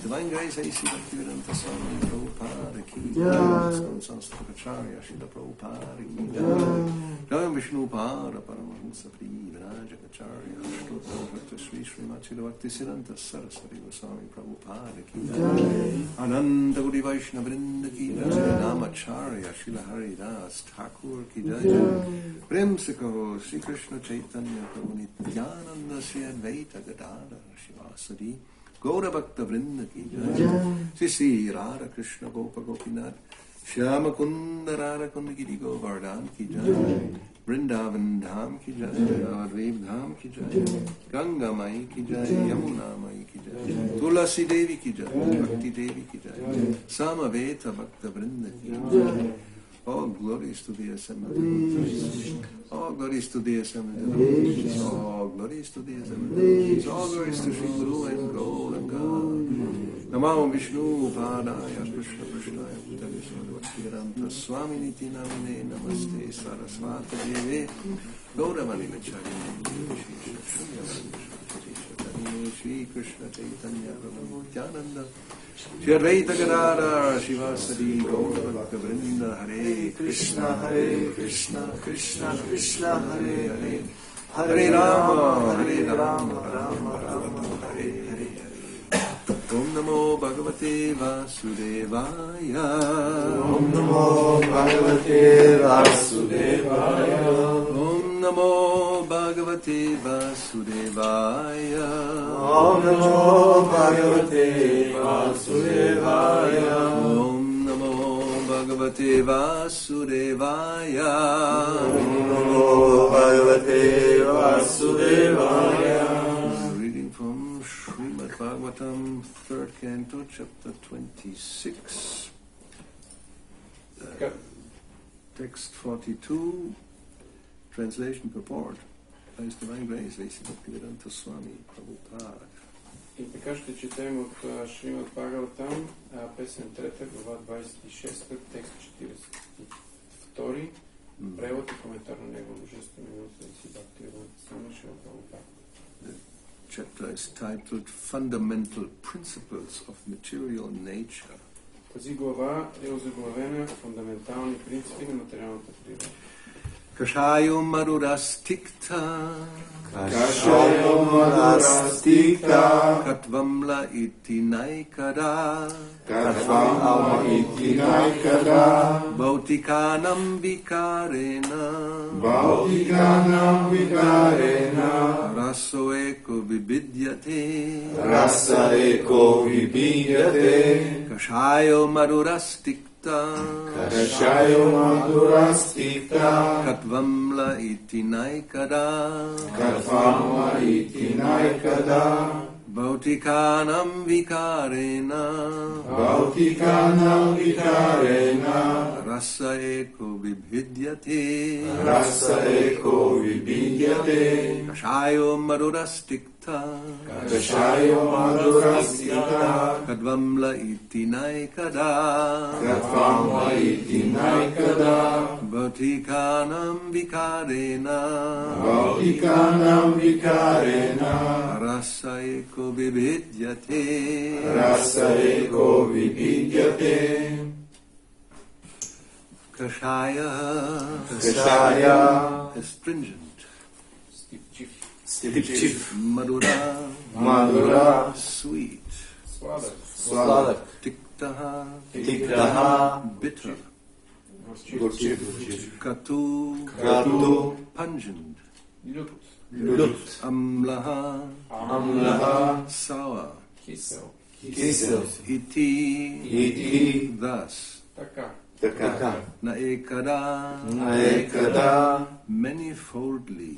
Divine Grace A.C. Bhakti-yoga Swami Prabhupada Ki Jai, Sanskritaracharya Srila Prabhupada Ki Jai, Jai Vishnu Pada Paramahansa Pri Virajakacharya Shloka Bhakta Sri Srimati Bhakti-siddhanta Saraswati Goswami Prabhupada Ki Jai, Ananda Guri Vaishnava Vrinda Ki Jai, Namacharya Srila Haridas Thakur Ki Jai, Prem se kaho Sri Krishna Chaitanya Prabhu Nityananda Sri Advaita Gadadhara Shivasadi Gaura Bhakta Vrinda Ki Jai, Sri Sri Radha Krishna Gopa Gopinath Shyama Kunda Radha Kunda Giri Govardhan Ki Jai, Vrindavan Dham Ki Jai, Advaita Dham Ki Jai, Ganga Mai Ki Jai, Yamuna Mai Ki Jai, Tulasi Devi Ki Jai, Bhakti Devi Ki Jai, Samaveta Bhakta Vrinda Ki Jai. All glories to the assemblies. All glories to the assemblies. All glories to the assemblies. All glories to Sri Guru and Gold and God. Namo Vishnu Padaya Krishna Krishnaya Bhutale Swadvaktiranta Swami Niti Namine Namaste Saraswata Deve Gauravani Vacharine Shri Krishna Chaitanya Prabhu Nityananda Shri Advaita Gadadhara Shivasadi Gaura Bhakta Vrinda Hare Krishna Krishna Krishna Hare Hare Hare Rama Rama Rama Hare Hare Om Namo Bhagavate Vasudevaya Om Namo Bhagavate Vasudevaya Om Namo Bhagavate Vasudevaya Om Namo Bhagavate Vasudevaya Om Namo Bhagavate Vasudevaya Om Namo Bhagavate Vasudevaya. Reading from Srimad Bhagavatam, 3rd Canto, Chapter 26. Text 42, Translation Purport. His Divine Grace, A.C. Bhakti-yoga Swami Prabhupada. И така ще четем от Шримад Бхагаватам, песен 3, глава 26, текст 42, превод и коментар на него, божествено името си Бхакти-yoga Swami Prabhupada. The chapter is titled Fundamental Principles of Material Nature. Тази глава е озаглавена фундаментални принципи на материалната природа. Kashayum marurastikta Kashayam Marastikta Katvamla iti naikada Katvam Alma Iti Naikada Bautikanam vikarena Bhautikānam vikārena Raso eko vibidyate Rasa eko vibīdyate Kashayo marurastikta Kashayo madhurastikta Katvamla iti naikada Katvam Iti Naikada Bautikanam vikarena Bhautikānam vikārena Rasa eko vibhidyate Rasa eko vibīdyate Kashayo marurastikta Kashayo madhurastikta Kadvamla iti naikada Katvam Iti Naikada Bautikanam vikarena Bhautikānam vikārena Rasa eko vibhidyate Rasa eko vibīdyate Kashaya Kashaya astringent Стипчив, Stipchif Madura Madhura sweet сладък, Sladък Tiktaha Tiktaha bitter Горчив Katu Като pungent лют, Лют Amlaha Amlaha sour кисел, Кисел Iti Ити thus така, Така Naekada Наекада manifoldly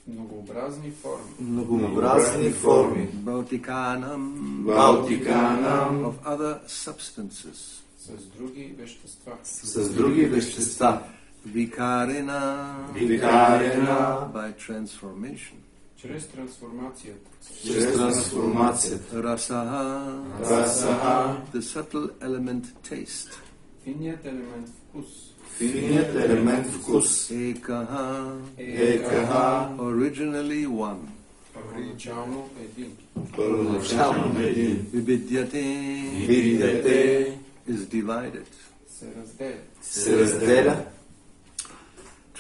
многообразни форми, Многообразни форми Bautikanam Балтиканам of other substances с други вещества, С други вещества Vikarena Викарена by transformation чрез трансформацията, Чрез трансформацията Rasaha Расаха the subtle element taste финният елемент вкус, Финият елемент вкус Ekaha Екаха originally one Първоначално един. Първоначално един. Vidyate is divided. Се разделя. Се разделя.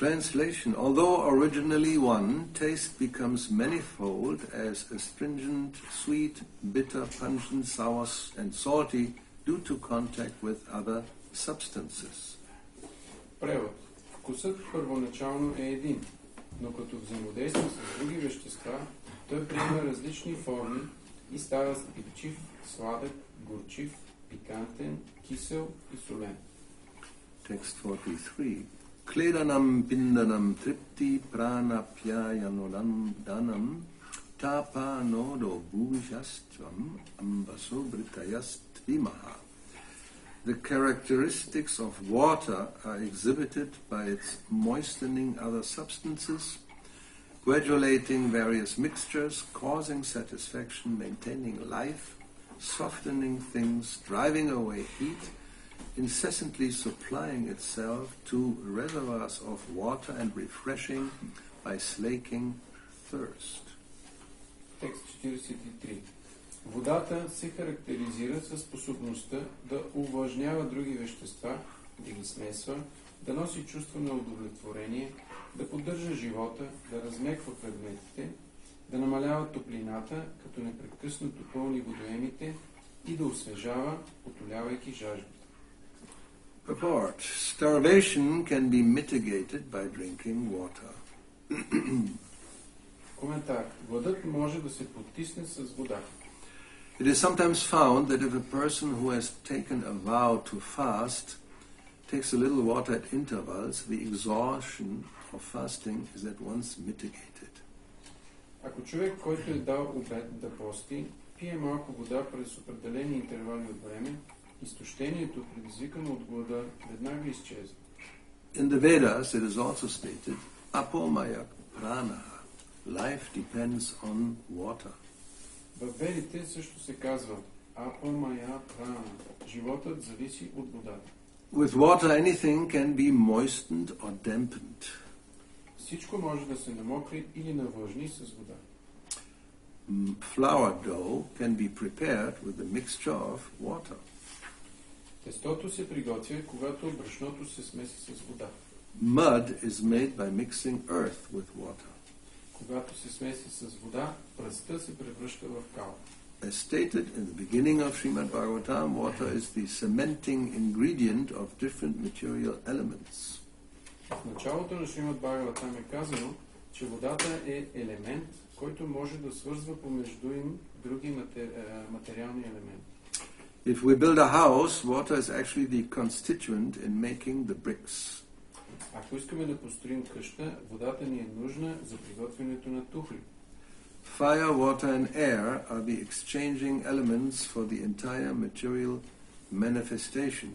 Translation: although originally one, taste becomes manifold as astringent, sweet, bitter, pungent, sour, and salty due to contact with other substances. Превод. Вкусът първоначално е един, но като взаимодейства с други вещества, той приема различни форми и става спирчив, сладък, горчив, пикантен, кисел и солен. Text 43. Kledanam pindanam tripti prana pyayanodam danam tapa nodo bhujastvam ambaso britayastvimaha. The characteristics of water are exhibited by its moistening other substances, graduating various mixtures, causing satisfaction, maintaining life, softening things, driving away heat, incessantly supplying itself to reservoirs of water and refreshing by slaking thirst. Текст 43. Водата се характеризира със способността да увлажнява други вещества, да ги смесва, да носи чувство на удовлетворение, да поддържа живота, да размеква предметите, да намалява топлината, като непрекъснато пълни водоемите и да освежава, утолявайки жаждата. Purport. Starvation can be mitigated by drinking water. Коментар. Гладът може да се потисне с вода. It is sometimes found that if a person who has taken a vow to fast takes a little water at intervals, the exhaustion of fasting is at once mitigated. Ако човек, който е дал обет да пости, пие малко вода през определени интервали от време, изтощението, предизвикано от глада, веднага изчезва. In the Vedas it is also stated, apomaya prana, life depends on water. В Ведите също се казва апомая прана, животът зависи от водата. With water anything can be moistened or dampened. Всичко може да се намокри или навлажни с вода. Flour dough can be prepared with a mixture of water. Тестото се приготвя, когато брашното се смеси с вода. Mud is made by mixing earth with water. Когато се смеси с вода, пръстта се превръща в кал. As stated in the beginning of Srimad Bhagavatam, water is the cementing ingredient of different material elements. В началото на Шримад Бхагаватам е казано, че водата е елемент, който може да свързва помежду им други материални елементи. If we build a house, water is actually the constituent in making the bricks. Ако искаме да построим къща, водата ни е нужна за приготвянето на тухли. Fire, water and air are the exchanging elements for the entire material manifestation,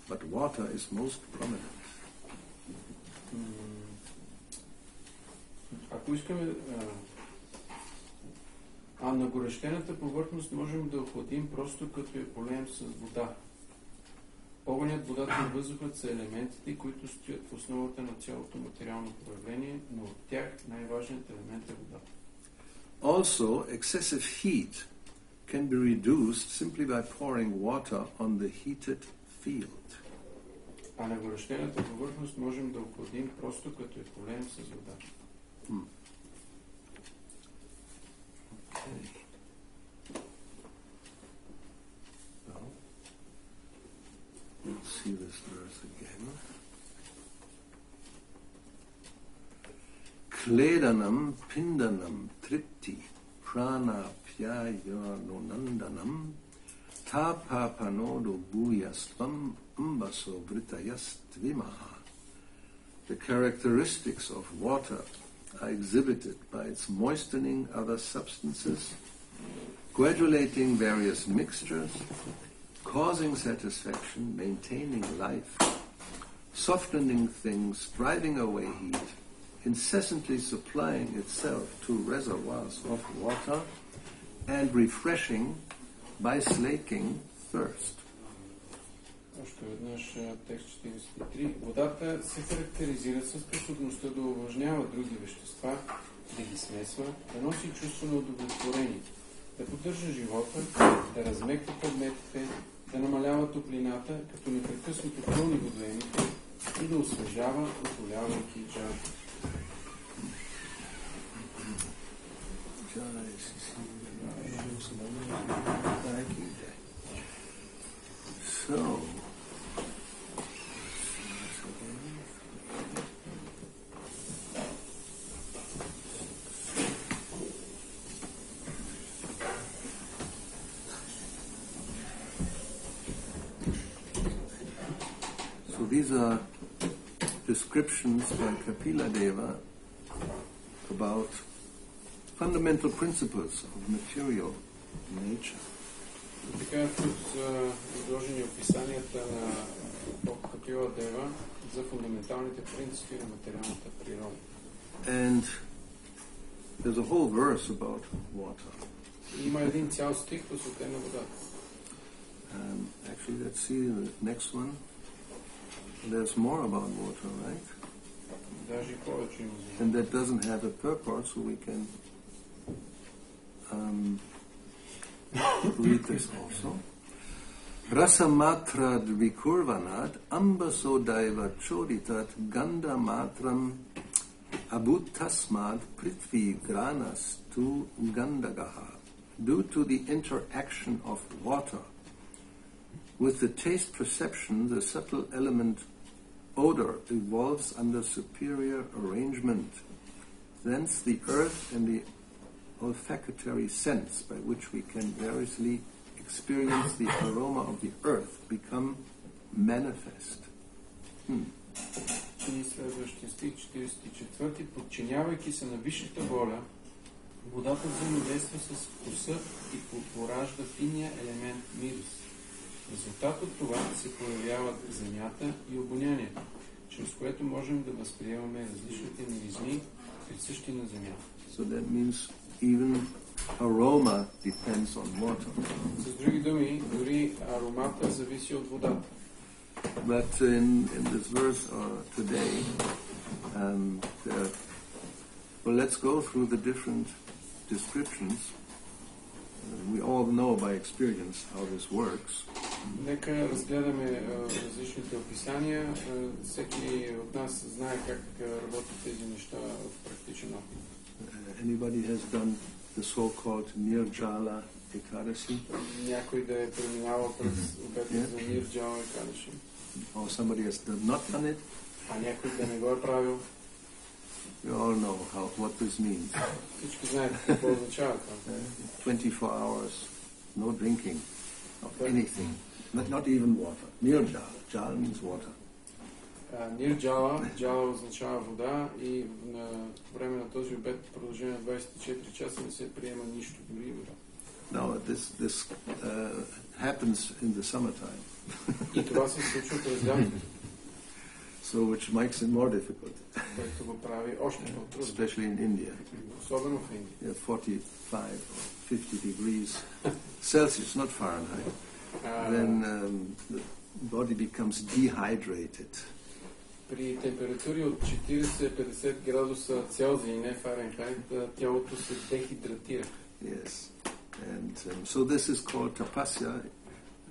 but water is most prominent. Ако искаме на горещената повърхност можем да охладим просто като я полеем с вода. Огънят, водата и въздухът са елементите, които стоят в основата на цялото материално проявление, но от тях най-важният елемент е водата. Also, excessive heat can be reduced simply by pouring water on the heated field. А на горещената повърхност можем да охладим просто като я полеем с вода. Okay. Let's see this verse again. Kledanam pindanam tripti prana pyayanonandanam tapapanodo bhuyastvam ambaso britayastvimaha. The characteristics of water are exhibited by its moistening other substances, graduating various mixtures, causing satisfaction, maintaining life, softening things, driving away heat, incessantly supplying itself to reservoirs of water, and refreshing by slaking thirst. Още веднъж текст 43. Водата се характеризира със способността да увлажнява други вещества, да ги смесва, да носи чувство на удовлетворение, да поддържа живота, да размеква предметите, да намалява топлината, като непрекъснато пълни водоемите и да освежава, отолявайки жажда. So, these are descriptions by Kapila Deva about fundamental principles of material nature. Така тук са изложени описанията на Бог Капила Дева за фундаменталните принципи на материалната природа. And there's a whole verse about water. Има един цял стих посветен на водата. Actually, let's see the next one. There's more about water, right? Даже и повече има за And that doesn't have a purport, so we can read this also. Rasamatra dvikurvanat ambasodaiva choditat ganda matram abuttasmad prithvi granas tu gandagaha. Due to the interaction of water with the taste perception, the subtle element odor evolves under superior arrangement. Thence the earth and the olfactory sense by which we can variously experience the aroma of the earth become manifest. И следващия стих, 44, подчинявайки се на висшата воля, водата взаимодейства с вкуса и поражда финния елемент мирис. В резултат от това се появяват земята и обонянието, чрез което можем да възприемаме различните миризми, присъщи на земята. So that means even aroma depends on water. С други думи, дори аромата зависи от водата. But in this verse today, well, let's go through the different descriptions. We all know by experience how this works. Нека разгледаме различните описания. Всеки от нас знае как работят тези неща от практичен опит. Anybody has done the so-called Nirjala Ekadasi? Някой да е преминавал през обета за Нирджала Екадаши. Or somebody has not done it? А някой да не го е правил. We all know what this means. Всички знаят какво означава това. 24 hours, no drinking of anything, not even water. Nirjala. Jala means water. Нирджала, джала означава вода и на време на този обед в продължение на 24 часа не се приема нищо, дори вода. Now this happens in the summertime. И това се случва през лятото. So which makes it more difficult. Което го прави още по-трудно. Especially in India. Особено в Индия. 45 or 50 degrees Celsius, not Fahrenheit. Then the body becomes dehydrated. При температури от 40-50 градуса Целзий, не Фаренхайт, тялото се дехидратира. Yes. And so this is called tapasya,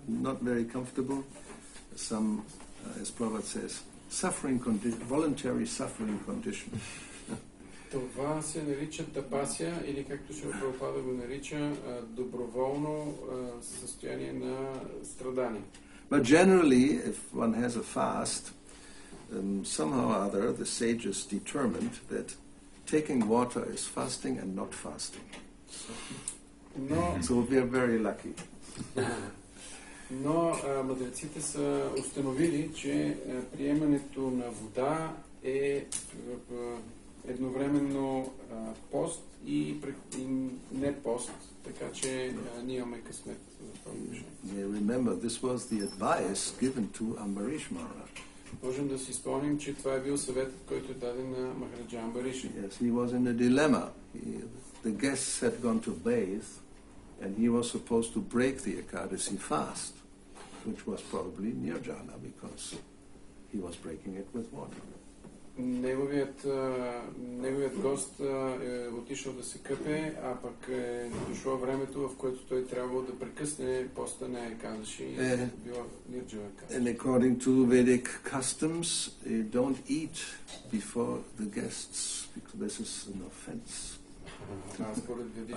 not very comfortable. Some, as Prabhupada says, voluntary suffering condition. Това се нарича тапасия, или както ще Прабхупада го нарича, доброволно състояние на страдание. But generally, if one has a fast, somehow or other, the sages determined that taking water is fasting and not fasting. So we are very lucky. Но мъдреците са установили, че приемането на вода е едновременно пост и не пост, така че ние имаме късмет за това решение. Remember, this was the advice given to Ambarish Maharaj. Можем да си спомним, че това е бил съветът, който е даден на Махараджа Амбариши. Yes, he was in a dilemma. The guests had gone to bathe, and he was supposed to break the Ekadasi fast, which was probably Nirjala, because he was breaking it with water. неговият гост е отишъл да се къпе, а пък е дошло времето, в което той трябвало да прекъсне поста на Екадаши и била Нирджава Екадаши. And according to Vedic customs, you don't eat before the guests, because this is an offense.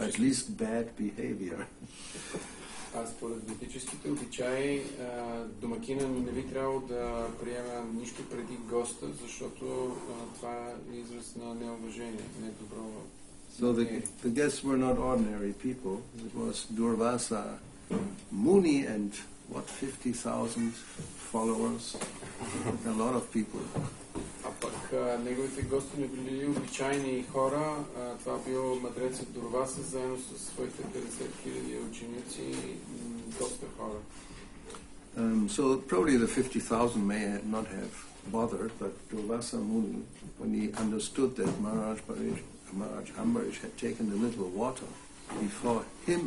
At least bad behavior. Според ведическите обичаи, домакина не би трябвало да приема нищо преди госта, защото това е израз на неуважение, недобро. So the guests were not ordinary people. It was Durvasa Muni and 50,000 followers. A lot of people. А пък неговите гости не били обичайни хора. Това бил мъдрецът Дурваса, заедно с своите 50,000 ученици, доста хора. So probably the 50,000 may not have bothered, but Durvasa Muni, when he understood that Maharaj Ambarish had taken a little water before him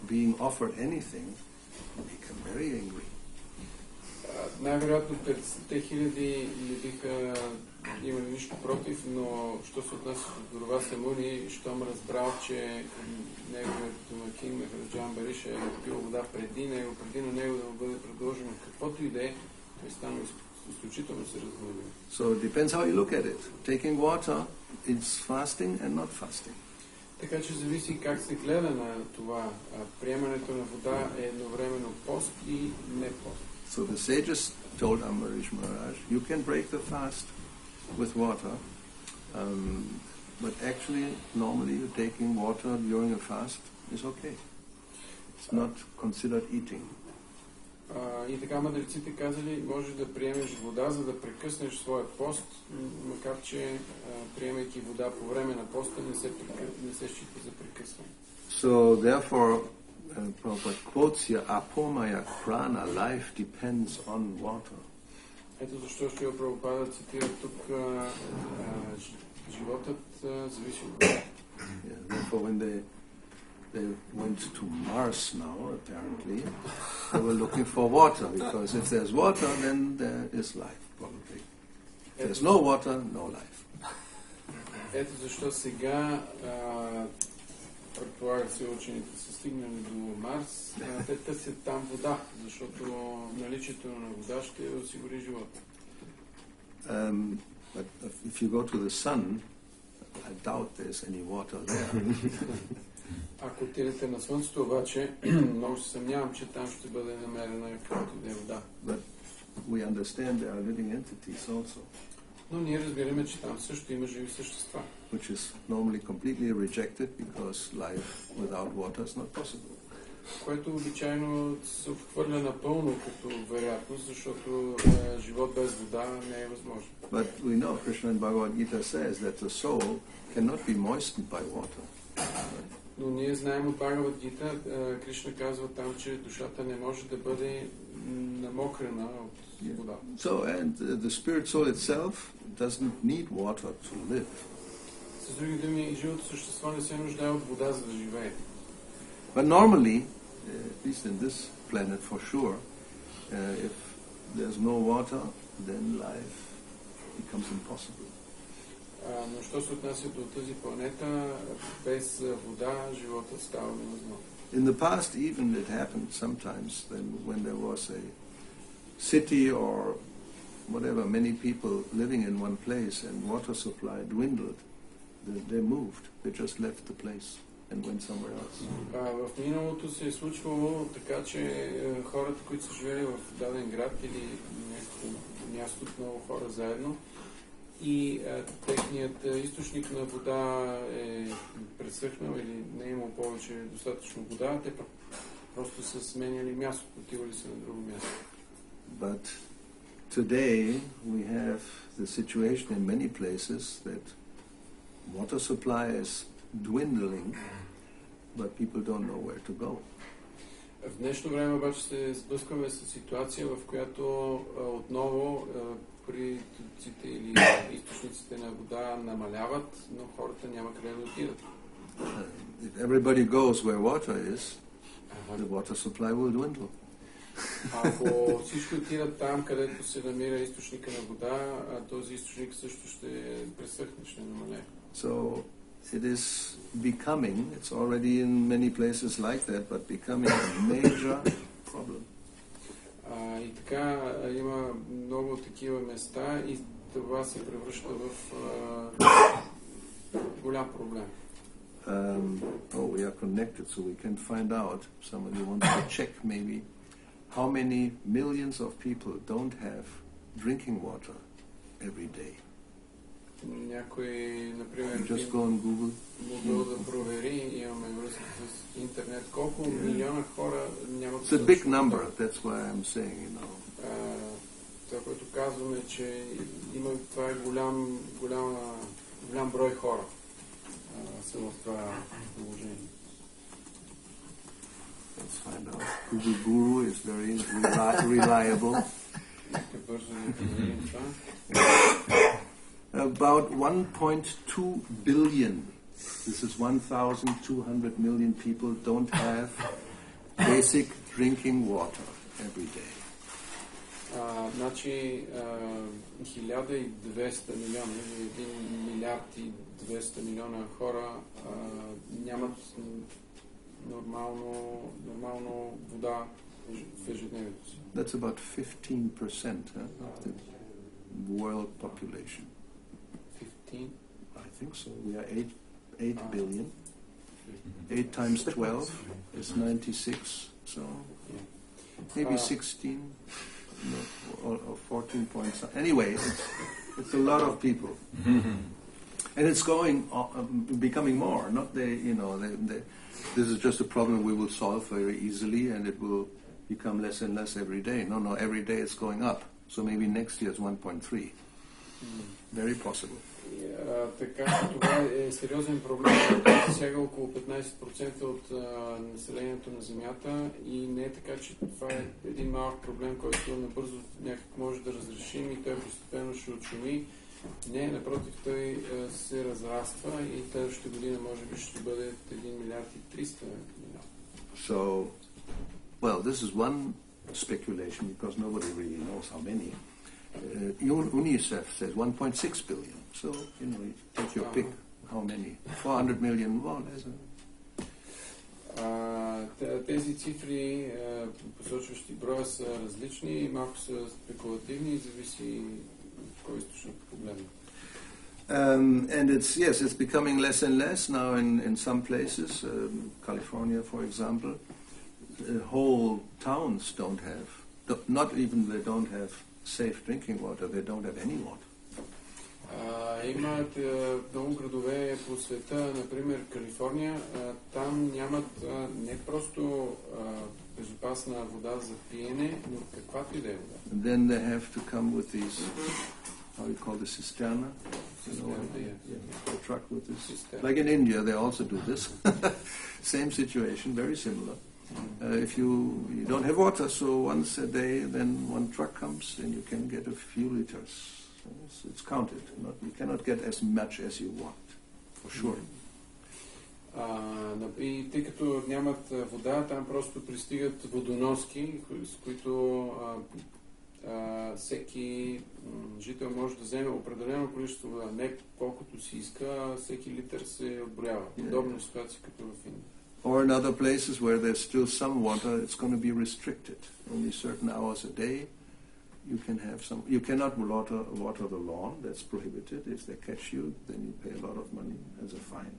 being offered anything, he became very angry. Най-вероятно 50,000 не биха имали нищо против, но що се отнася до Дурваса Муни, щом разбрал, че неговият домакин Махараджа Амбариш е пил вода преди на него да му бъде предложено каквото и да е, той стана изключително се разгневил. So it depends how you look at it. Taking water is fasting and not fasting. Така че зависи как се гледа на това. Приемането на вода е едновременно пост и не пост. So the sages told Ambarish Maharaj, you can break the fast with water, but actually, normally taking water during a fast is okay. It's not considered eating. И така мъдреците казали, може да приемеш вода, за да прекъснеш своя пост, макар че приемайки вода по време на поста не се счита за прекъсване. So therefore, Prabhupada quotes here, Apomaya prana, life depends on water. Ето защо ще Прабхупада цитира тук животът зависи от вода. Therefore, when they went to Mars now, apparently, they were looking for water, because if there's water, then there is life, probably. If there's no water, no life. Ето защо сега предполага се учените са стигнали до Марс, те търсят там вода, защото наличието на вода ще осигури живота. But if you go to the sun, I doubt there's any water there. Ако отидете на Слънцето, обаче, много се съмнявам, че там ще бъде намерена каквато и да е вода. But we understand there are living entities also. Но ние разбираме, че там също има живи същества. Which is normally completely rejected because life without water is not possible. Което обичайно се отхвърля напълно като вероятност, защото живот без вода не е възможен. But we know Krishna in Bhagavad Gita says that the soul cannot be moistened by water. Но ние знаем от Бхагавад Гита, Кришна казва там, че душата не може да бъде намокрена от вода. So, and the spirit soul itself doesn't need water to live. С други думи, живото същество не се нуждае от вода, за да живее. But normally, at least in this planet for sure, if there's no water, then life becomes impossible. Но що се отнася до тази планета, без вода живота става невъзможен. In the past, even it happened sometimes when there was a city or whatever, many people living in one place and water supply dwindled. They moved. They just left the place and went somewhere else. В миналото се е случвало така, че хората, които са живели в даден град или някакво място от много хора заедно, и техният източник на вода е пресъхнал или не е имал повече достатъчно вода, те просто са сменяли място, отивали се на друго място. But today we have the situation in many places that water supply is dwindling, but people don't know where to go. В днешно време обаче се сблъскваме с ситуация, в която отново притоците или източниците на вода намаляват, но хората няма къде да отидат. If everybody goes where water is, the water supply will dwindle. Ако всички отидат там, където се намира източника на вода, този източник също ще пресъхне, ще намалее. So it is becoming, it's already in many places like that, but becoming a major problem. И така има много такива места и това се превръща в голям проблем. We are connected, so we can find out. Somebody wants to check maybe how many millions of people don't have drinking water every day. Някой, например, Just go on Google. Могъл да провери, имаме връзка с интернет, колко милиона хора нямат... It's a big number, that's why I'm saying, you know. Това, което казваме, че това е голям брой хора са в това положение. Let's find out. Google Guru is very reliable. About 1.2 billion, this is 1,200 million people, don't have basic drinking water every day. Значи 1200 милиона, 1 милиард и 200 милиона хора нямат нормално вода в ежедневието си. That's about 15% of the world population. 15? I think so. We are 8 billion. 8 times 12 is 96. So maybe 16 or 14 points. Anyway, it's a lot of people. And it's becoming more. Not this is just a problem we will solve very easily, and it will become less and less every day. No, every day it's going up. So maybe next year is 1.3. Very possible. Така, това е сериозен проблем, който засяга около 15% от населението на Земята и не е така, че това е един малък проблем, който набързо някак може да разрешим и той постепенно ще отшуми. Не, напротив, той се разраства и следващата година може би ще бъде 1 милиард и 300 милиона. So, well, this is one speculation because nobody really knows how many. UNICEF says 1.6 billion. So, you take your pick. How many? 400 million more. Тези цифри, посочващи броя, са различни, малко са спекулативни и зависи кой източник погледне. And it's becoming less and less now in some places. California, for example, whole towns don't have, they don't have safe drinking water. They don't have any water. Имат много градове по света, например Калифорния, там нямат не просто безопасна вода за пиене, но каквато и да е вода. Then they have to come with these, how you call the cisterna? The truck with this. Like in India, they also do this. Same situation, very similar. If you don't have water, so once a day, then one truck comes and you can get a few liters. It's counted. You cannot get as much as you want, for sure. И тъй като нямат вода, там просто пристигат водоноски, с които всеки жител може да вземе определено количество вода, не колкото си иска, всеки литър се отброява. Подобна ситуация като в Индия. Or in other places where there's still some water, it's going to be restricted. Only certain hours a day you can have some. You cannot water the lawn, that's prohibited. If they catch you, then you pay a lot of money as a fine.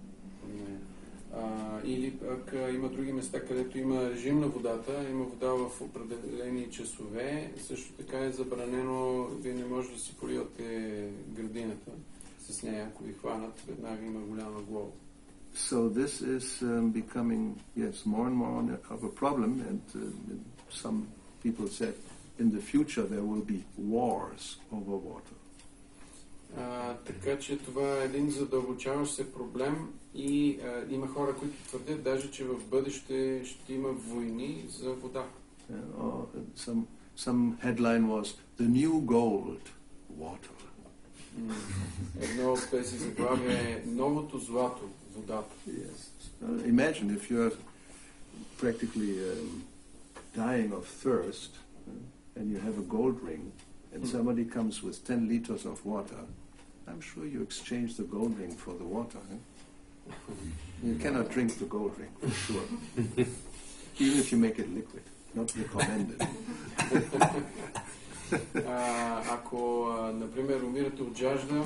Или пък има други места, където има режим на водата, има вода в определени часове. Също така е забранено, вие не може да си поливате градината с нея, ако ви хванат, веднага има голяма глоба. So this is becoming, more and more of a problem, and some people said in the future there will be wars over water. Така че това е един задълбочаващ се проблем и има хора, които твърдят даже, че в бъдеще ще има войни за вода. Some headline was the new gold, water. Едно от тези заглавия е новото злато, водата. Yes. Imagine if you are practically dying of thirst, and you have a gold ring, and somebody comes with 10 liters of water, I'm sure you exchange the gold ring for the water. You cannot drink the gold ring, for sure. Even if you make it liquid. Not recommended. Ако, например, умирате от жажда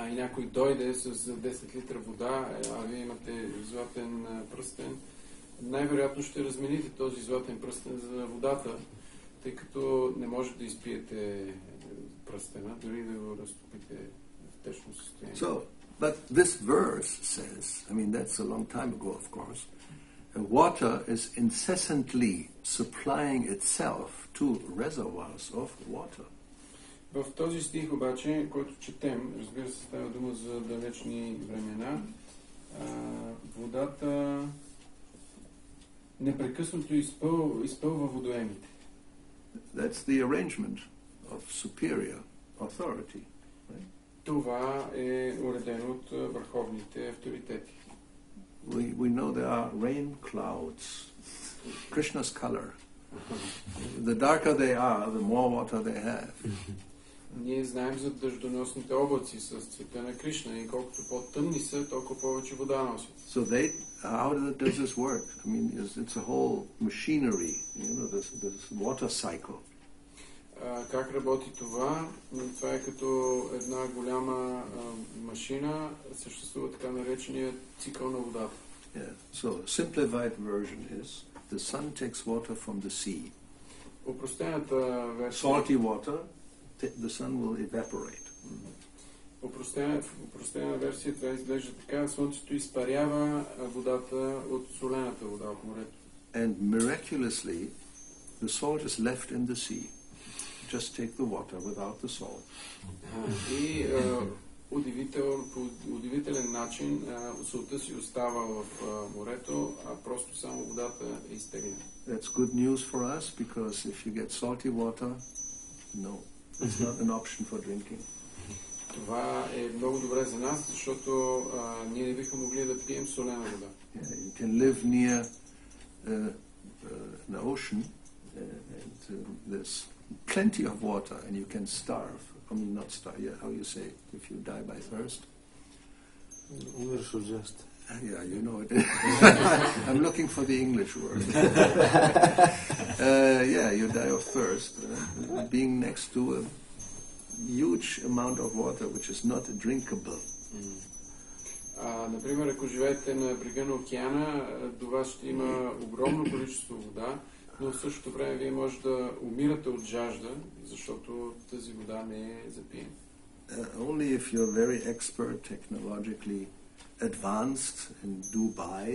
и някой дойде с 10 литра вода, а вие имате златен пръстен, най-вероятно ще размените този златен пръстен за водата, тъй като не може да изпиете пръстена, дори да го разтопите в течно състояние. So, but this verse says, I mean that's a long time ago of course, water is incessantly supplying itself to reservoirs of water. В този стих обаче, който четем, разбира се, става дума за далечни времена, водата непрекъснато изпълва водоемите. That's the arrangement of superior authority. Right? Това е уредено от върховните авторитети. We know there are rain clouds, Krishna's color. The darker they are, the more water they have. Ние знаем за дъждоносните облаци с цвета на Кришна и колкото по-тъмни са, толкова повече вода носят. So how does this work? I mean, it's a whole machinery, this water cycle. Как работи това? Това е като една голяма машина, съществува така наречения цикъл на водата. Yeah. So, simplified version is the sun takes water from the sea. Опростената версия. Salty water, the sun will evaporate. Опростена версия това изглежда така: слънцето изпарява водата от солената вода от морето. And miraculously, the salt is left in the sea. Just take the water without the salt. И по удивителен начин солта си остава в морето, а просто само водата е изтеглена. That's good news for us because if you get salty water, no, it's not an option for drinking. Това е много добре за нас, защото ние не бихме могли да пием солена вода. Yeah, you can live near the ocean and there's plenty of water and you can starve. I mean, not starve, yeah, how you say, if you die by thirst? Умреш от жажда. Yeah, you know it. I'm looking for the English word. Yeah, you die of thirst, being next to a huge amount of water which is not drinkable. Например, ако живеете на брега на океана, до вас ще има огромно количество вода, но в същото време вие може да умирате от жажда, защото тази вода не е за пиене. Only if you're very expert, technologically advanced in Dubai,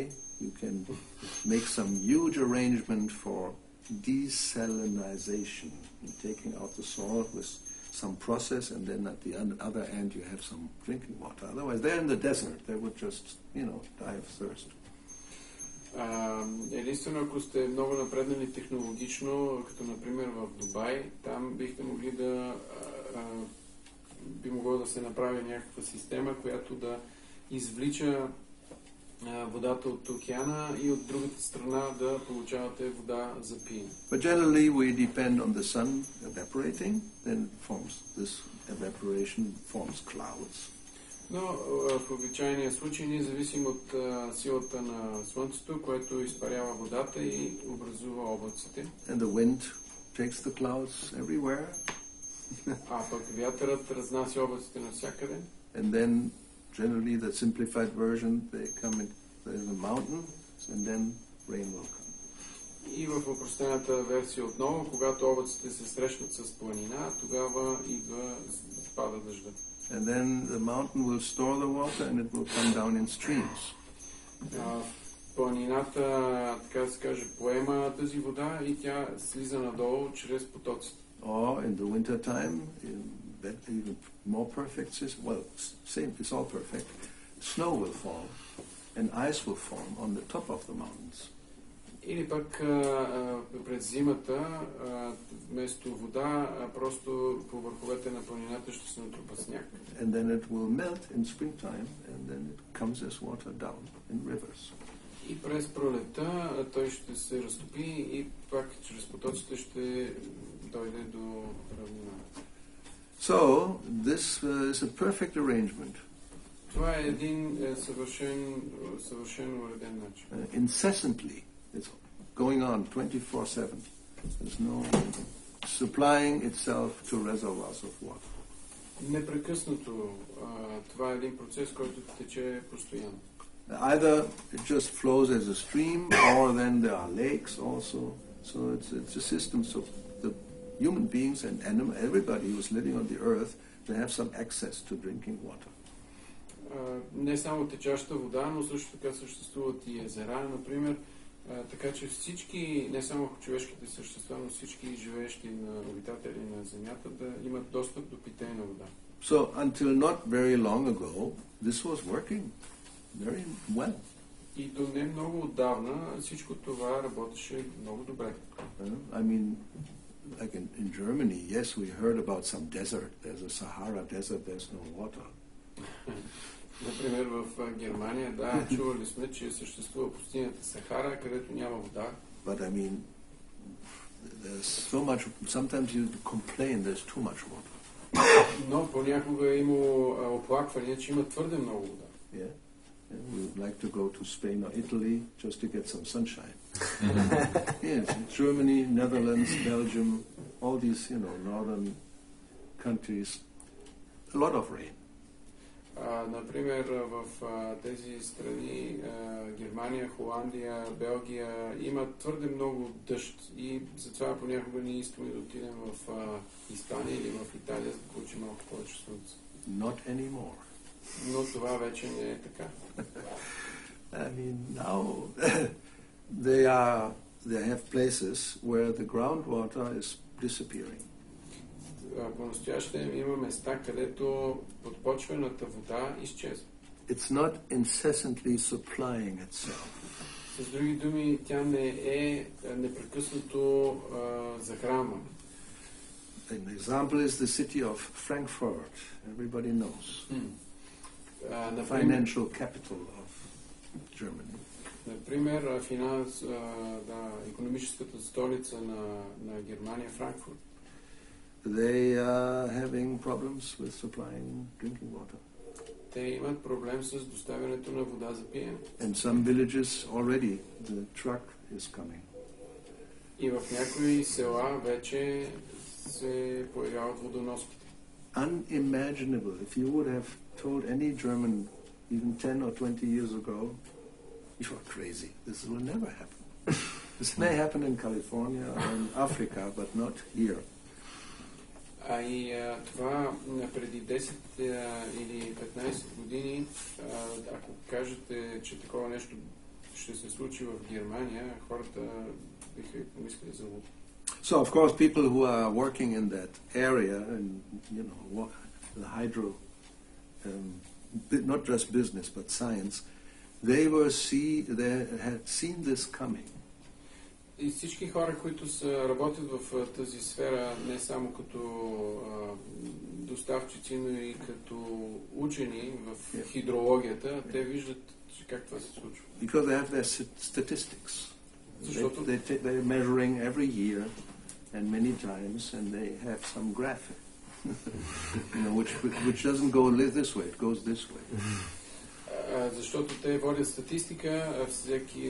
you can make some huge arrangement for desalinization, taking out the salt with some process, and then at the other end you have some drinking water. Otherwise, they're in the desert. They would just, die of thirst. Единствено, ако сте много напреднали технологично, като например в Дубай, там бихте могли би могло да се направи някаква система, която да извлича водата от океана и от другата страна да получавате вода за пиене. But generally we depend on the sun evaporating, then this evaporation forms clouds. Но в обичайния случай ние зависим от силата на слънцето, което изпарява водата и образува облаците. And the wind takes the clouds everywhere. А пък вятърът разнася облаците навсякъде. And then generally the simplified version, they come in the mountain and then rain will come. И в опростената версия отново, когато облаците се срещнат с планина, тогава пада дъжда. And then the mountain will store the water and it will come down in streams. Планината, така се каже, поема тази вода и тя слиза надолу чрез потоците. Or in the winter time, even more perfect system, well, same, it's all perfect, snow will fall and ice will form on the top of the mountains. Или пък през зимата вместо вода, просто по върховете на планината ще се натрупа сняг. And then it will melt in springtime and then it comes as water down in rivers. И през пролета той ще се разтопи и пак чрез потоците ще дойде до равнината. So, this is a perfect arrangement. Това е един съвършено уреден начин. Incessantly, it's going on 24/7. There's no supplying itself to reservoirs of water. Непрекъснато. Това е един процес, който тече постоянно. Either it just flows as a stream, or then there are lakes also. So it's a system. So the human beings and everybody who's living on the earth, they have some access to drinking water. Не само течаща вода, но също така съществуват и езера, например, така че всички, не само човешките същества, но всички живеещи на обитатели на Земята да имат достъп до питейна вода. So until not very long ago, this was working very well. И до не много отдавна всичко това работеше много добре. I mean, like in Germany, yes, we heard about some desert. There's a Sahara desert, there's no water. Например, в Германия, да, чували сме, че съществува пустинята Сахара, където няма вода. But I mean, there's so much, sometimes you complain there's too much water. Но понякога е имало оплакване, че има твърде много вода. Yeah. We would like to go to Spain or Italy just to get some sunshine. Yes, Germany, Netherlands, Belgium, all these, northern countries, a lot of rain. Например, в тези страни, Германия, Холандия, Белгия, има твърде много дъжд и затова понякога ние искаме да отидем в Испания или в Италия, за да получим малко повече слънце. Not anymore. Но това вече не е така. I mean, now they have places where the groundwater is disappearing. По-настоящем има места, където подпочвената вода изчезва. It's not incessantly supplying itself. С други думи, тя не е непрекъснато захранвана. An example is the city of Frankfurt. Everybody knows. The financial capital of Germany. Например, икономическата столица на Германия, Франкфурт. They are having problems with supplying drinking water. Те имат проблем с доставянето на вода за пиене. In some villages already the truck is coming. И в някои села вече се появяват водоноските. Unimaginable. If you would have told any German even 10 or 20 years ago, you are crazy. This will never happen. This may happen in California or in Africa, but not here. И това преди 10 или 15 години, ако кажете, че такова нещо ще се случи в Германия, хората биха помислили за луд. So, of course, people who are working in that area, and the hydro, not just business but science, they had seen this coming. И всички хора, които работят в тази сфера, не само като доставчици, но и като учени в хидрологията, те виждат как това се случва. Because they have their statistics. They're measuring every year and many times, and they have some graphic, which doesn't go this way; it goes this way. Защото те водят статистика,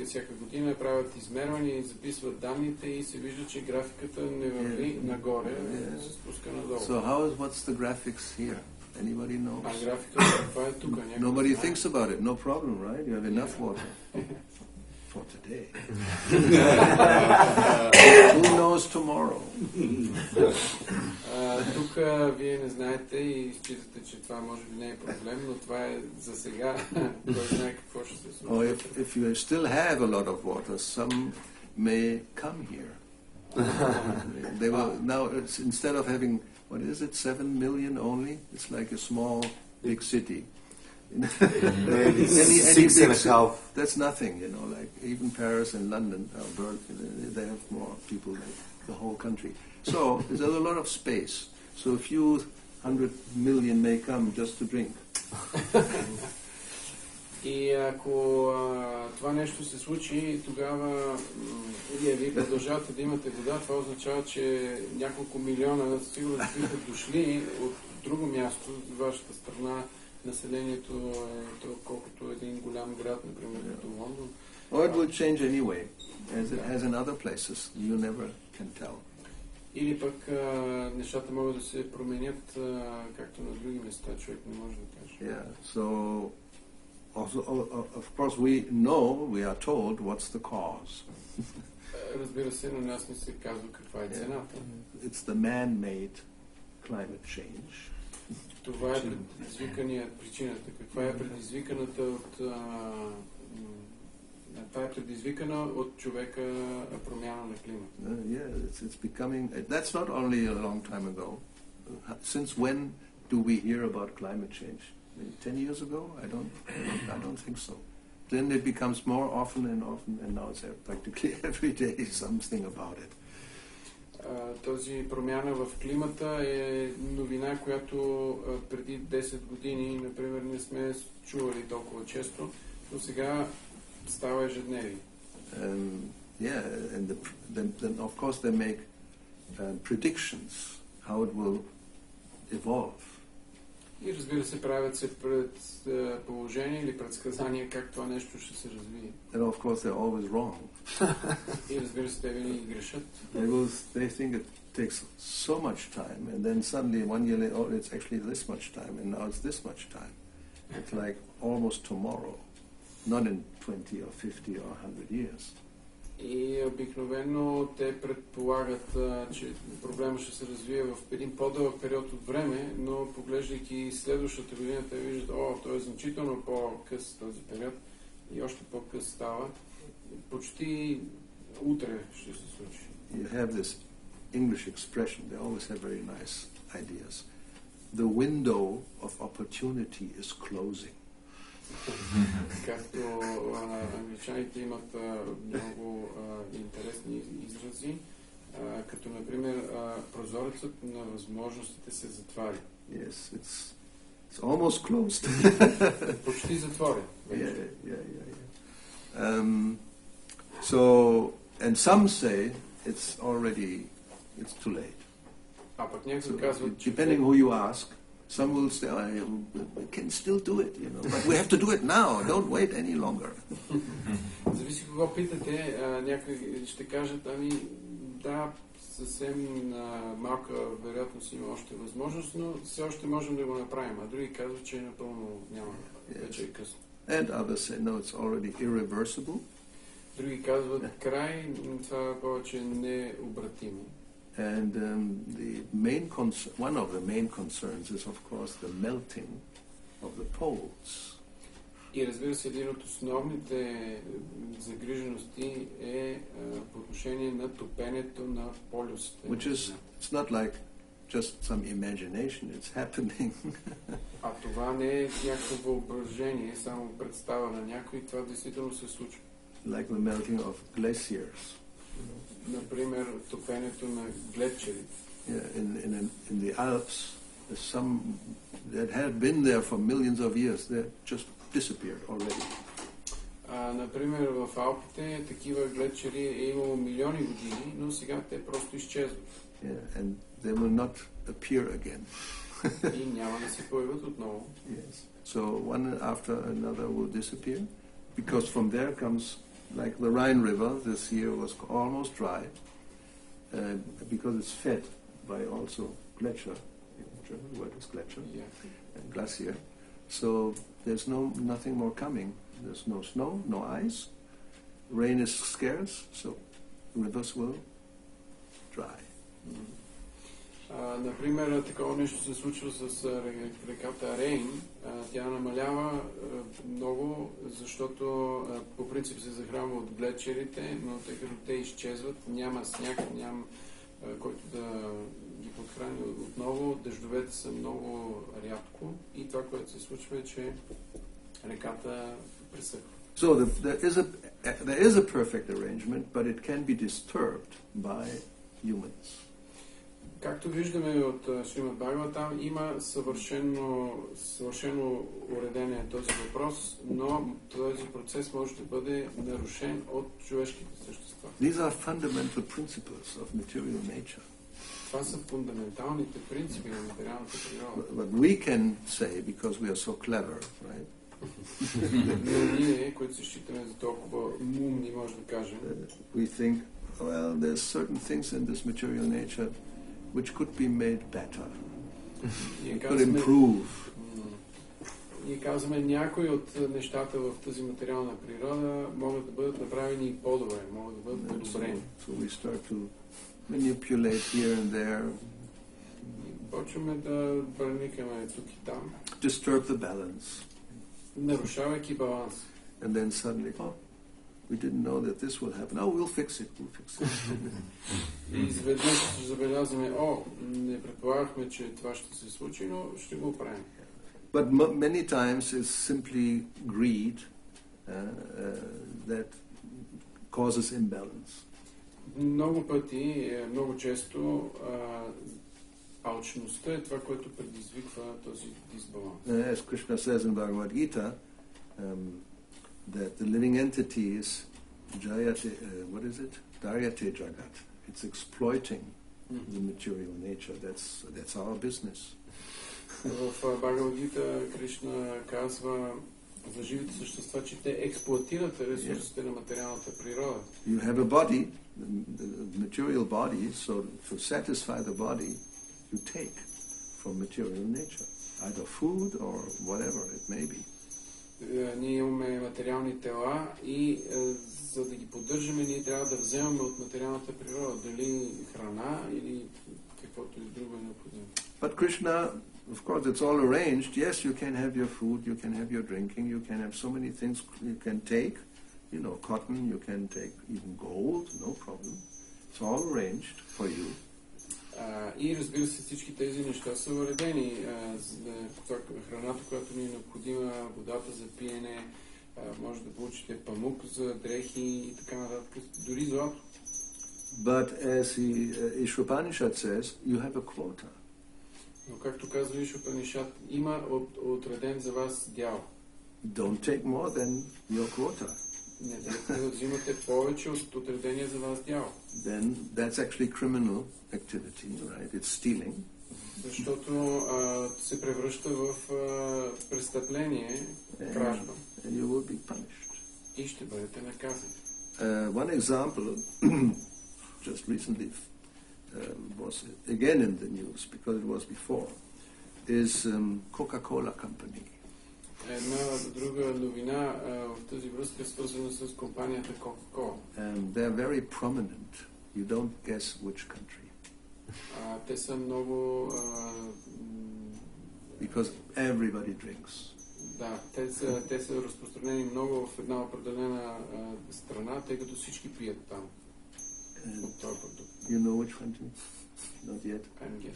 всяка година правят измервания и записват данните и се вижда, че графиката не върви нагоре, се спуска надолу. So what's the graphics here? Anybody knows? А графиката това е тук. Nobody thinks about it. No problem, right? You have enough water for today. Who knows tomorrow? Тук вие не знаете и считате, че това може би не е проблем, но това е за сега. Кой знае какво ще се случи. Or if you still have a lot of water, some may come here. They will now, instead of having, what is it, 7 million only? It's like a small, big city. any 6.5. That's nothing, like even Paris and London, Berlin, they have more people than the whole country. So there's a lot of space. So a few 100 million may come just to drink. И ако това нещо се случи, тогава вие продължавате да имате вода, това означава, че няколко милиона сигурно биха дошли от друго място, в вашата страна. Населението е колкото един голям град, например, като Лондон. Or it will change anyway, as it has in other places. You never can tell. Или пък нещата могат да се променят, както на други места, човек не може да каже. Yeah, so also, of course we know, we are told what's the cause. Разбира се, на нас не се казва каква е цената. It's the man-made climate change. Това е причината. Каква е предизвиканата от... Това е предизвикана от човека промяна на климата. Yeah, it's becoming... That's not only a long time ago. Since when do we hear about climate change? 10 years ago? I don't think so. Then it becomes more often, and now it's practically every day something about it. Този промяна в климата е новина, която преди 10 години, например, не сме чували толкова често, но сега става ежедневие. Yeah, and then of course they make predictions how it will evolve. И разбира се, правят се предположения или предсказания как това нещо ще се развие. And of course they're always wrong. И разбира се, те винаги грешат. They think it takes so much time, and then suddenly 1 year later, oh, it's actually this much time, and now it's this much time. It's like almost tomorrow, not in 20 or 50 or 100 years. И обикновено те предполагат, че проблема ще се развие в един по-дълъг период от време, но поглеждайки следващата година, те виждат, той е значително по-къс този период и още по-къс става. Почти утре ще се случи. You have this English expression, they always have very nice ideas. The window of opportunity is closing. Както англичаните имат много интересни изрази, като например прозорецът на възможностите се затваря. Yes, it's almost closed. Почти затворен. Yeah. So, and some say it's too late. А пък някои казват, че depending who you ask, some will say, we can still do it, but we have to do it now. Don't wait any longer. Зависи кого питате, някои ще кажат, да, съвсем малка вероятност има още възможност, но все още можем да го направим. А други казват, че напълно няма. Вече е късно. And others say, no, it's already irreversible. Други казват, край, това повече не е обратимо. And one of the main concerns is, of course, the melting of the poles. И разбира се, един от основните загрижености е по отношение на топенето на полюсите. Which is, it's not like just some imagination, it's happening. А това не е някакво въображение, само представа на някой, това действително се случва. Like the melting of glaciers. Например, топенето на глечерите. Yeah, in the Alps, there's some that had been there for millions of years, they just disappeared already. Например, в Алпите такива глечери е имало милиони години, но сега те просто изчезват. Yeah, and they will not appear again. И няма да се появят отново. Yes. So one after another will disappear, because from there comes, like the Rhine River this year was almost dry, because it's fed by also glacier. In German word is glacier, and glacier. So there's nothing more coming. There's no snow, no ice. Rain is scarce, so rivers will dry. Например, такова нещо се случва с реката Рейн. Тя намалява много, защото по принцип се захранва от глечерите, но тъй като те изчезват, няма сняг, няма който да ги подхрани отново. Дъждовете са много рядко и това, което се случва е, че реката пресъхва. So there is a perfect arrangement, but it can be disturbed by humans. Както виждаме от Шримад Бхагаватам, има съвършено уреден е този въпрос, но този процес може да бъде нарушен от човешките същества. These are fundamental principles of material nature. Това са фундаменталните принципи на материалната природа. But we can say, because we are so clever, right? Ние, които се считаме за толкова умни, може да кажем, We think, well, there's certain things in this material nature which could be made better, could improve. Ние казваме, някои от нещата в тази материална природа могат да бъдат направени и по-добре, могат да бъдат подобрени. So we start to manipulate here and there. Почваме да бърникаме тук и там. Disturb the balance. Нарушавайки баланс. And then suddenly, we didn't know that this will happen. Oh, we'll fix it. И изведнъж забелязваме, не предполагахме, че това ще се случи, но ще го оправим. But many times it's simply greed that causes imbalance. Много пъти, много често, алчността е това, което предизвиква този дисбаланс. As Krishna says in Bhagavad Gita, that the living entity is jayate, what is it? Daryate jagat. It's exploiting the material nature. That's our business. В Бхагавад-гита Кришна казва за живите същества, че те експлоатират ресурсите на материалната природа. You have a body, the material body, so to satisfy the body, you take from material nature, either food or whatever it may be. Ние имаме материални тела и за да ги поддържаме, ние трябва да вземаме от материалната природа, дали храна или каквото и друго е необходимо. But Krishna, of course, it's all arranged. Yes, you can have your food, you can have your drinking, you can have so many things you can take. You know, cotton, you can take even gold, no problem. It's all arranged for you. И разбира се, всички тези неща са уредени. Храната, която ни е необходима, водата за пиене, може да получите памук за дрехи и така нататък, дори злато. But as Ishvapanishad says, you have a quota. Но както казва Ишвапанишад, има отреден за вас дял. Don't take more than your quota. Не трябва да взимате повече от отредения за вас дял. Then that's actually criminal activity, right? It's stealing. Защото се превръща в престъпление, кражба. And you will be punished. И ще бъдете наказани. One example, just recently, was again in the news because it was before, is Coca-Cola Company. Една друга новина в тази връзка е свързана с компанията Coca-Cola. And they're very prominent. You don't guess which country. Те са много... Because everybody drinks. Да, те са разпространени много в една определена страна, тъй като всички пият там. You know which country? Not yet.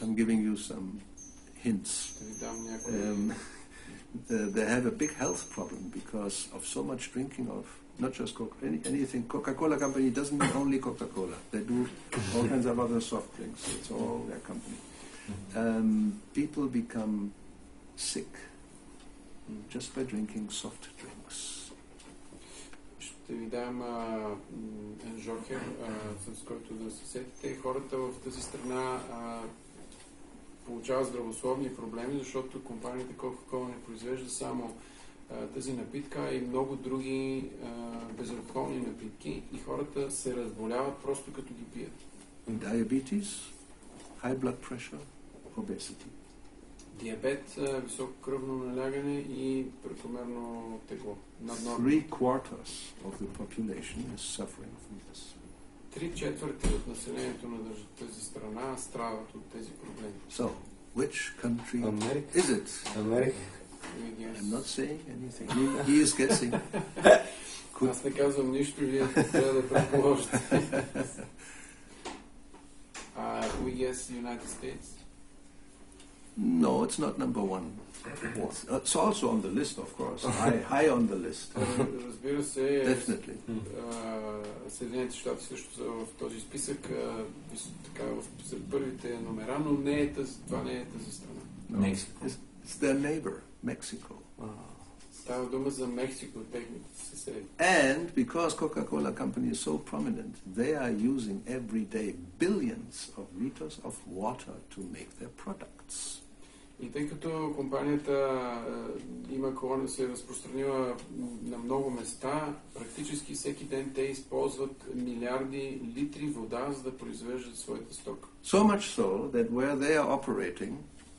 I'm giving you some hints. They have a big health problem because of so much drinking of not just anything. Coca-Cola company doesn't do only Coca-Cola. They do all kinds of other soft drinks. It's all their company. People become sick just by drinking soft drinks. Ще ви дам жокер, с който да се сетите. Хората в тази страна получават здравословни проблеми, защото компанията Coca-Cola не произвежда само тази напитка и много други безалкохолни напитки и хората се разболяват просто като ги пият. Diabetes, high blood pressure, obesity. Диабет, високо кръвно налягане и прекомерно тегло. 3/4 of the population is suffering from this. 3/4 от населението на тази страна страдат от тези проблеми. So, which country is it? America. I'm not saying anything. He is guessing. Аз не казвам нищо, вие трябва да предположите. We guess United States. No, it's not number one. It's also on the list, of course. High on the list. Разбира се, Definitely. Съединените щати също са в този списък, така, сред първите техните номера, но това не е тази страна. Мексико. It's their neighbor, Mexico. Става дума за Мексико, техните съседи. And because Coca-Cola company is so prominent, they are using every day billions of liters of water to make their products. И тъй като компанията има корона, се е разпространила на много места, практически всеки ден те използват милиарди литри вода, за да произвеждат своята стока. So much so that where they are operating,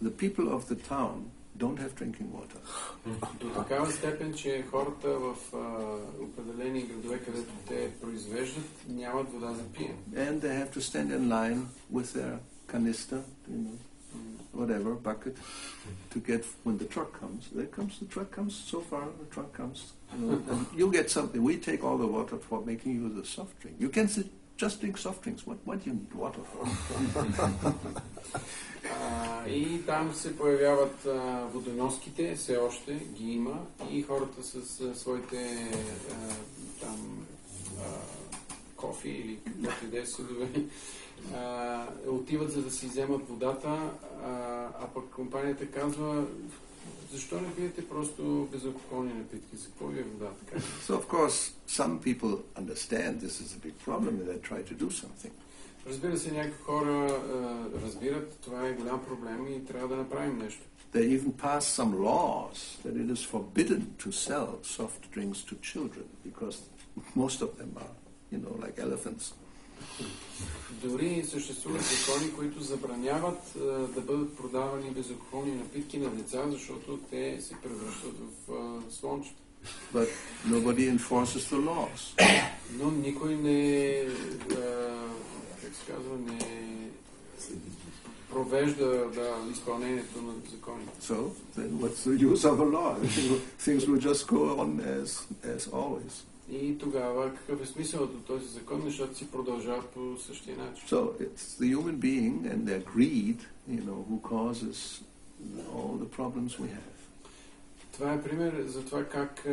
the people of the town don't have drinking water. До такава степен, че хората в определени градове, където те произвеждат, нямат вода за пиене. And they have to stand in line with their canister, whatever, bucket, to get, when the truck comes, the truck comes, so far the truck comes, and you get something. We take all the water for making you the soft drink. You can just drink soft drinks. What do you need water for? И там се появяват водоноските, все още ги има, и хората с своите кофи или каквото и да е съдове отиват, за да си вземат водата, а пък компанията казва: защо не пиете просто безалкохолни напитки? За какво ви е вода така? So of course some people understand this is a big problem and they try to do something. Разбира се, някакви хора разбират, това е голям проблем и трябва да направим нещо. They even passed some laws that it is forbidden to sell soft drinks to children because most of them are, like elephants. Дори съществуват закони, които забраняват да бъдат продавани безалкохолни напитки на деца, защото те се превръщат в слончета. But nobody enforces the laws. Но никой не провежда изпълнението на законите. So then what's the use of a law? Things will just go on as always. И тогава какъв е смисълът от този закон, защото си продължават по същия начин. So it's the human being and their greed, who causes all the problems we have. Това е пример за това как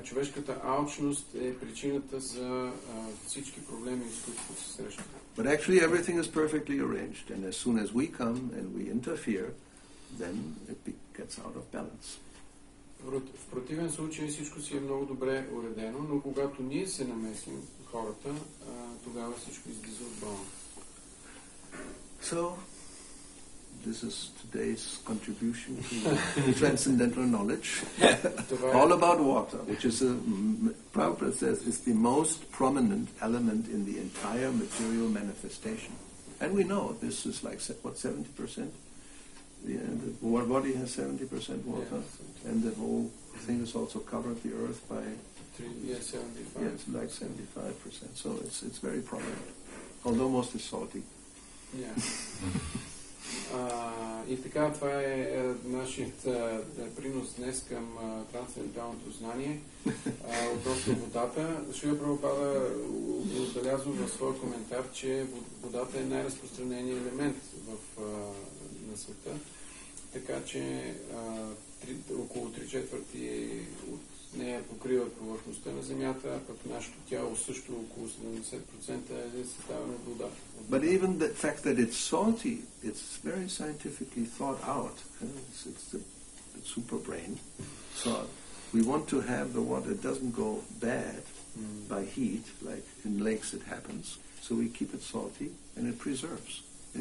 човешката алчност е причината за всички проблеми, с които се срещат. But actually everything is perfectly arranged, and as soon as we come and we interfere, then it gets out of balance. В противен случай всичко си е много добре уредено, но когато ние се намесим хората, тогава всичко излиза от баланс. So, this is today's contribution to transcendental knowledge. All about water, which is Prabhupada says is the most prominent element in the entire material manifestation. And we know this is like, 70%? The body has 70% water, and the whole thing is also covered, the earth, by 75. Yeah, it's like 75%. So it's very prominent, although most is salty. Yeah. И така, това е нашият принос днес към трансценденталното знание относно водата. Шрила Прабхупада отбелязва в своя коментар, че водата е най-разпространеният елемент на света, така че около 3/4 от нея покриват повърхността на Земята, а пък нашето тяло също около 70% е съставено от вода. But even the fact that it's salty, it's very scientifically thought out. It's the super brain. So we want to have the water that doesn't go bad by heat, like in lakes it happens. So we keep it salty and it preserves.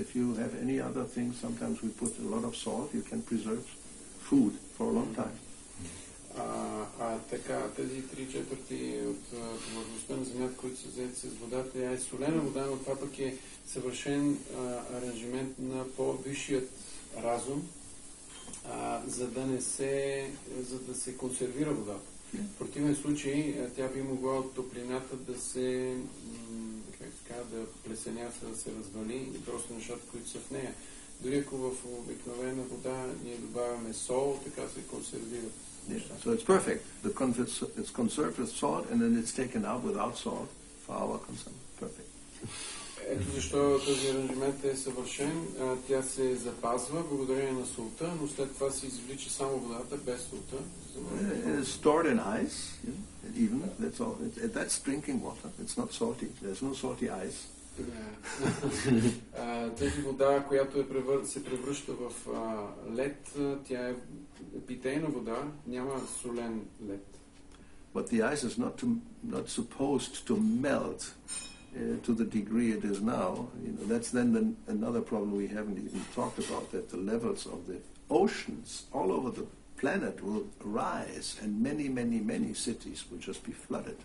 If you have any other things, sometimes we put a lot of salt, you can preserve food for a long time. Така, тези 3/4 от повърхността на Земята, които са взети с водата, тя е солена вода, но това пък е съвършен аранжимент на по-висшият разум, за да се консервира водата. В противен случай тя би могла от топлината да се да плесенява, да се развали и просто нещата, които са в нея. Дори ако в обикновена вода ние добавяме сол, така се консервират. Yeah. So it's perfect. It's conserved with salt and then it's taken out without salt for our consumption. Perfect. Ето защо този аранжимент е съвършен. Тя се запазва благодарение на солта, но след това се извлича само водата без солта. It is stored in ice, even. That's all. That's drinking water. It's not salty. There's no salty ice. Тази вода, която се превръща в лед, тя е питейна вода, няма солен лед. But the ice is not supposed to melt to the degree it is now. You know, that's then another problem we haven't even talked about, that the levels of the oceans all over the planet will rise, and many, many, many cities will just be flooded.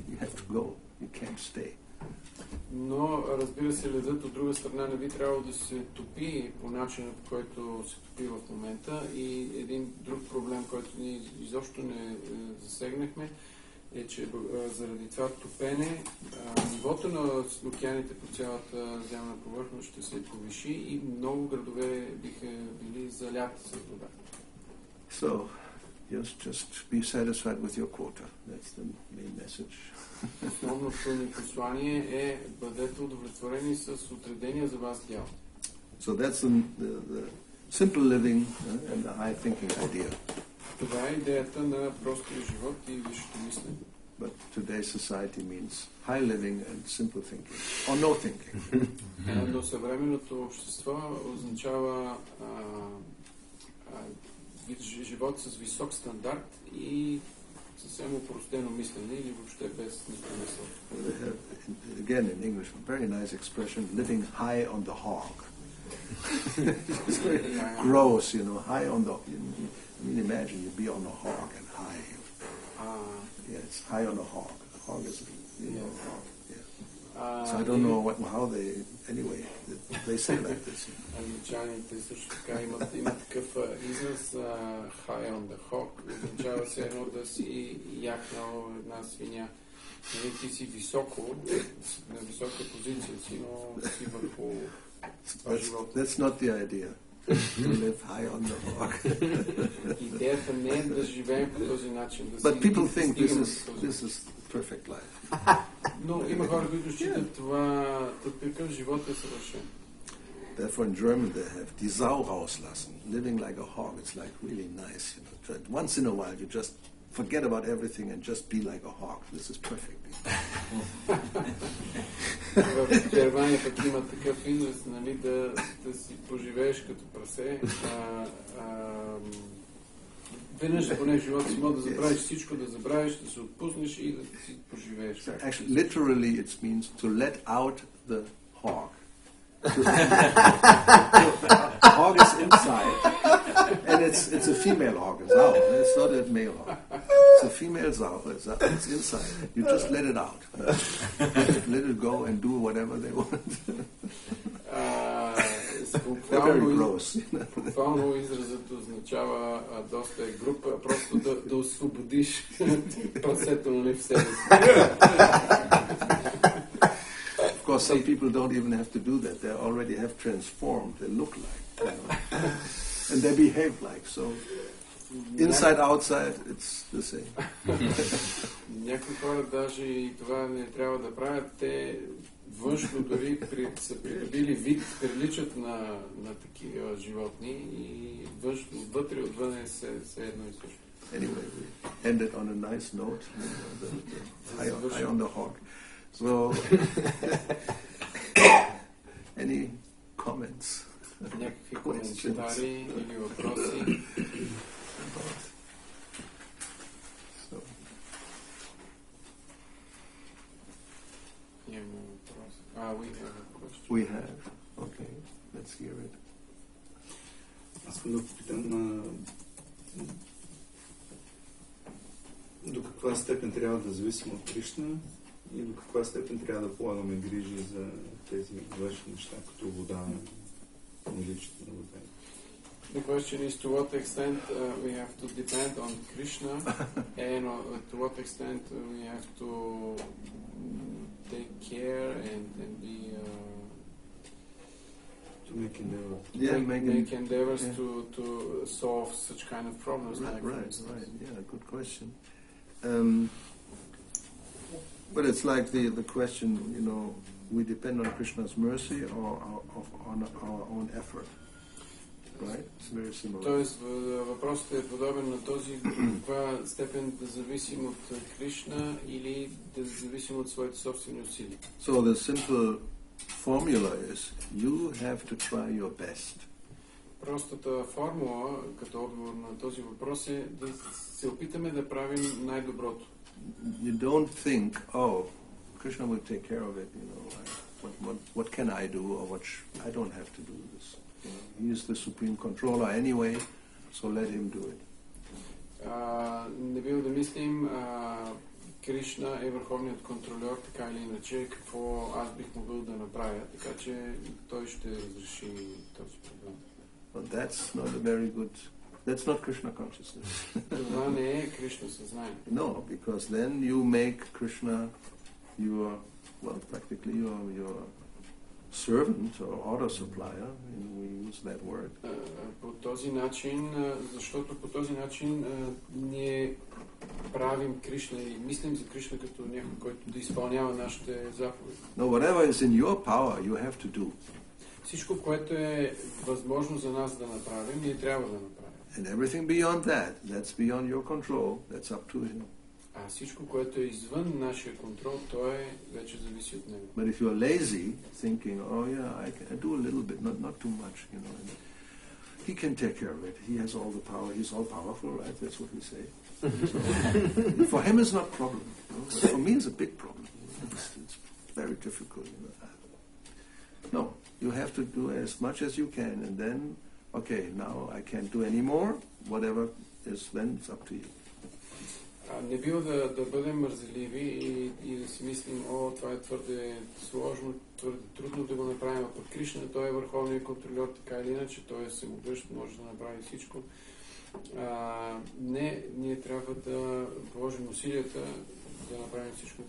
You have to go. You can't stay. Но, разбира се, ледът от друга страна не би трябвало да се топи по начина, по който се топи в момента. И един друг проблем, който ние изобщо не засегнахме, е, че заради това топене нивото на океаните по цялата земна повърхност ще се повиши и много градове биха били заляти с вода. So, just be satisfied with your quota. That's the main message. Основното ни послание е: бъдете удовлетворени с отредения за вас дял. So that's the simple living and the high thinking idea. Това е идеята на простия живот и висшето мислене. But today's society means high living and simple thinking, or no thinking. Но съвременното общество означава живот с висок стандарт и съвсем упростено мислене или въобще без никакъв мисъл. Again in English, a very nice expression, living high on the hog. It's very gross, you know, high on the... I mean, imagine you be on a hog and high. Yeah, it's high on a hog. The hog is, you know, a hog. Yeah. So I don't know how they... Anyway, they say like this. Англичаните също така има такъв израз high on the hog. Означава се едно да си яхнал една свиня. Ти си високо, на висока позиция си, но си върху това живота. That's not the idea. To live high on the hog. Идеята не е да живеем по този начин. But people think this is perfect life. Но има хора, които считат това, такъв живот е съвършен. Therefore in German they have die Sau rauslassen. Living like a hog, it's like really nice, you know. Once in a while you just forget about everything and just be like a hog. This is perfect. В Германия пък има такъв израз, нали, да си поживееш като прасе. Веднъж поне в живота си може да забравиш всичко, да забравиш, да се отпуснеш и да си поживееш. Actually, literally it means to let out the hog. The hog is inside, and it's a female hog, it's out. It's not a male hog. It's a female Sau. It's inside. You just let it out. Let it go and do whatever they want. They're very gross. Буквално изразът означава доста е група, просто да освободиш прасето, нали, в себе си. Of course, some people don't even have to do that. They already have transformed. They look like, you know, and they behave like. So, inside, outside, it's the same. Някои хора даже и това не трябва да правят. Те външно дори са придобили вид, приличат на такива животни и външно, вътре отвън е все едно и също. Anyway, we ended on a nice note. High on the hog. So, any comments? Някакви коментари или въпроси? We have a question. We have. Okay, let's hear it. Аз искам да попитам до каква степен трябва да зависим от Кришна и до каква степен трябва да полагаме грижи за тези външни неща, като вода, наличието на вода. The question is to what extent we have to depend on Krishna and to what extent we have to take care and be to make endeavors. Make endeavors to solve such kind of problems. Right. Yeah, good question. But it's like the question, you know, we depend on Krishna's mercy or on our own effort. Right? It's very similar. Тоест, въпросът е подобен на този, в каква степен да зависим от Кришна или да зависим от своите собствени усилия. So the simple formula is you have to try your best. Простата формула, като отговор на този въпрос е да се опитаме да правим най-доброто. You don't think, oh, Krishna will take care of it, what can I do, or I don't have to do this. He is the supreme controller anyway, so let him do it. Не бива да мислим, Кришна е върховният контролер, така или иначе, какво аз бих могъл да направя, така че той ще разреши този проблем. But that's not a very good, that's not Krishna consciousness. Това не е Кришна съзнание. No, because then you make Krishna practically your servant or order supplier, and we use that word. По този начин, защото по този начин ние правим Кришна или мислим за Кришна като някой, който да изпълнява нашите заповеди. No, whatever is in your power, you have to do. Всичко, което е възможно за нас да направим, ние трябва да направим. And everything beyond that, that's beyond your control, that's up to him. А всичко, което е извън нашия контрол, то вече зависи от него. But if you're lazy, thinking, oh yeah, I can do a little bit, not too much, he can take care of it. He has all the power. He's all powerful, right? That's what we say. So, for him, it's not a problem. But for me, it's a big problem. It's very difficult. No, you have to do as much as you can, and then, okay, now I can't do any more. Whatever is, then it's up to you. Не бива да бъдем мързеливи и да си мислим, това е твърде сложно, твърде трудно да го направим. А под Кришна той е върховният контролер, така или иначе, той е всемогъщ, може да направи всичко. Не, ние трябва да положим усилията да направим всичко,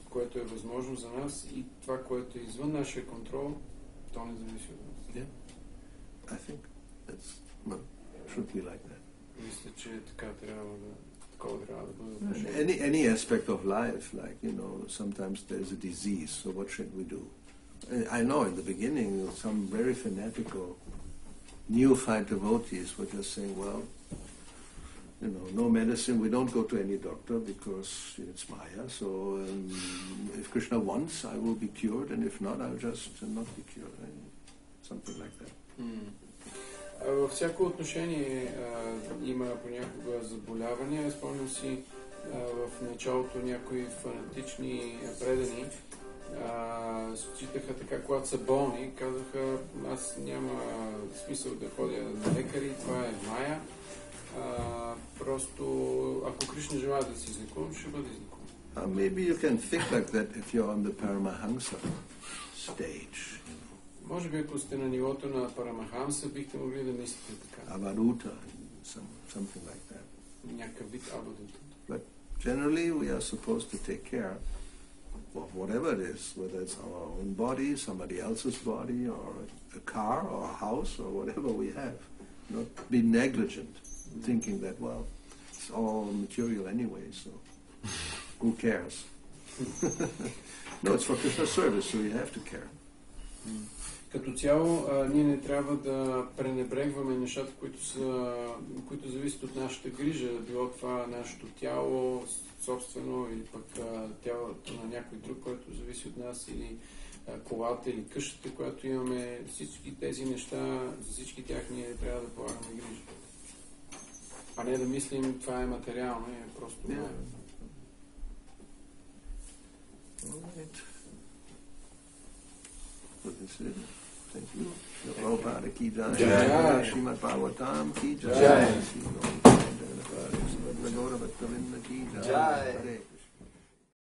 което е възможно за нас, и това, което е извън нашия контрол, то не зависи от нас. Yeah. I think should be like that. Мисля, че така трябва да Any aspect of life, like, sometimes there's a disease, so what should we do? I know in the beginning some very fanatical neophyte devotees were just saying, well, no medicine, we don't go to any doctor because it's Maya, so if Krishna wants, I will be cured, and if not, I'll just not be cured. Something like that. Във всяко отношение има понякога заболявания. Спомням си в началото някои фанатични предани считаха така, когато са болни, казаха, аз няма смисъл да ходя на лекари, това е Мая. Просто ако Кришна желая да се излекувам, ще бъде излекуван. Maybe you can think like that if you're on the Paramahansa stage. Може би, ако сте на нивото на Парамахамса, бихте могли да мислите така. Avaruta, something like that. Някакъв вид авадута. But generally we are supposed to take care of whatever it is, whether it's our own body, somebody else's body, or a car, or a house, or whatever we have. Not be negligent, thinking that, well, it's all material anyway, so who cares? No, it's for Krishna's service, so you have to care. Като цяло, ние не трябва да пренебрегваме нещата, които зависят от нашата грижа, било това нашето тяло, собствено, или пък тялото на някой друг, който зависи от нас, или колата, или къщата, която имаме. Всички тези неща, за всички тях ние трябва да полагаме грижа. А не да мислим, това е материално, е просто това. Thank you. Prabhupada ki jai. Srimad Bhagavatam ki jai. Gauravani ki jai.